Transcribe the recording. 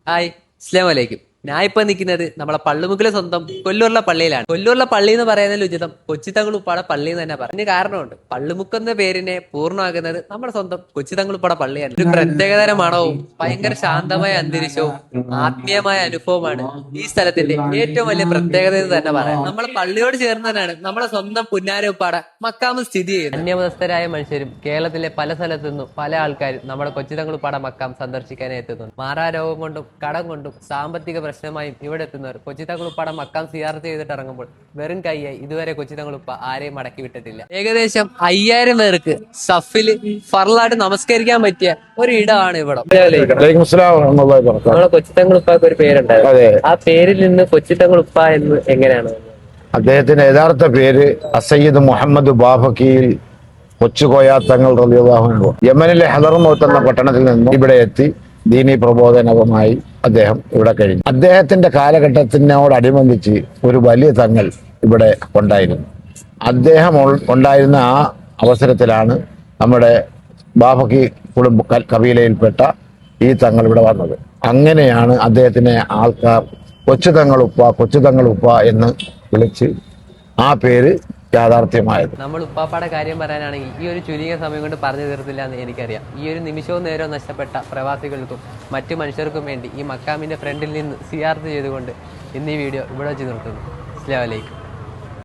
Hi, അസ്സലാമു അലൈക്കും. ഞാൻ ഇപ്പൊ നിൽക്കുന്നത് നമ്മളെ പള്ളിമുക്കിലെ സ്വന്തം കൊല്ലൂരിലെ പള്ളിയിലാണ്. കൊല്ലൂരിലെ പള്ളി എന്ന് പറയുന്നതിൽ ഉചിതം കൊച്ചിത്തങ്ങളുപ്പാടെ പള്ളി എന്ന് തന്നെ പറഞ്ഞു കാരണമുണ്ട്. പള്ളിമുക്ക് എന്ന പേരിനെ പൂർണ്ണമാക്കുന്നത് നമ്മുടെ സ്വന്തം കൊച്ചിത്തങ്ങളുപ്പാടെ പള്ളിയാണ്. ഒരു പ്രത്യേകതര മണവും ഭയങ്കര ശാന്തമായ അന്തരീക്ഷവും ആത്മീയമായ അനുഭവമാണ് ഈ സ്ഥലത്തിന്റെ ഏറ്റവും വലിയ പ്രത്യേകത എന്ന് തന്നെ പറയാം. നമ്മളെ പള്ളിയോട് ചേർന്ന് തന്നെയാണ് നമ്മുടെ സ്വന്തം പുന്നാരപ്പാട മക്കാമ് സ്ഥിതി ചെയ്യുന്നത്. അന്യമതസ്ഥരായ മനുഷ്യരും കേരളത്തിലെ പല സ്ഥലത്തു നിന്നും പല ആൾക്കാരും നമ്മുടെ കൊച്ചിത്തങ്ങളുപ്പാട മക്കാം സന്ദർശിക്കാനായി എത്തുന്നുണ്ട്. മാറാരോഗം കൊണ്ടും കടം കൊണ്ടും സാമ്പത്തിക പ്രശ്നമായും ഇവിടെ എത്തുന്നവർ കൊച്ചിത്തങ്ങളുപ്പാട മക്കാം സിയാറത്ത് ചെയ്തിട്ട് ഇറങ്ങുമ്പോൾ വെറും കൈയായി ഇതുവരെ കൊച്ചിത്തങ്ങളുപ്പ ആരെയും മടക്കി വിട്ടിട്ടില്ല. ഏകദേശം 5000 പേർക്ക് സഫില് ഫർലായിട്ട് നമസ്കരിക്കാൻ പറ്റിയ ഒരു ഇടമാണ് ഇവിടെ. നമ്മളെ കൊച്ചിത്തങ്ങളുപ്പാക്ക് ഒരു പേരുണ്ടായിരുന്നു. ആ പേരിൽ നിന്ന് കൊച്ചിത്തങ്ങളുപ്പ എന്ന് എങ്ങനെയാണ്? അദ്ദേഹത്തിന്റെ യഥാർത്ഥ പേര് അസയ്യിദ് മുഹമ്മദ് ബാഫക്കിയിൽ കൊച്ചുകോയ തങ്ങൾ റളിയല്ലാഹു അൻഹു. യമനിലെ ഹദർമൗത്ത് എന്ന പട്ടണത്തിൽ നിന്നും ഇവിടെ എത്തി ദീനി പ്രബോധനവുമായി അദ്ദേഹം ഇവിടെ കഴിഞ്ഞു. അദ്ദേഹത്തിന്റെ കാലഘട്ടത്തിനോടനുബന്ധിച്ച് ഒരു വലിയ തങ്ങൾ ഇവിടെ ഉണ്ടായിരുന്നു. അദ്ദേഹം ഉണ്ടായിരുന്ന ആ അവസരത്തിലാണ് നമ്മുടെ ബാഫക്കി കുടുംബ കബീലയിൽപ്പെട്ട ഈ തങ്ങൾ ഇവിടെ വന്നത്. അങ്ങനെയാണ് അദ്ദേഹത്തിനെ ആൾക്കാർ കൊച്ചുതങ്ങളുപ്പ എന്ന് വിളിച്ച് ആ പേര് യാഥാർത്ഥ്യമായത്. നമ്മൾ ഉപ്പാപ്പാടെ കാര്യം പറയാനാണെങ്കിൽ ഈ ഒരു ചുരുങ്ങിയ സമയം കൊണ്ട് പറഞ്ഞു തീർത്തില്ല എന്ന് എനിക്കറിയാം. ഈ ഒരു നിമിഷവും നേരവും നഷ്ടപ്പെട്ട പ്രവാസികൾക്കും മറ്റു മനുഷ്യർക്കും വേണ്ടി ഈ മക്കാമിന്റെ ഫ്രണ്ടിൽ നിന്ന് സിയാർത്ത് ചെയ്തുകൊണ്ട് ഇന്ന് ഈ വീഡിയോ ഇവിടെ വെച്ച് നിർത്തുന്നു. അസ്സലാമു അലൈക്കും.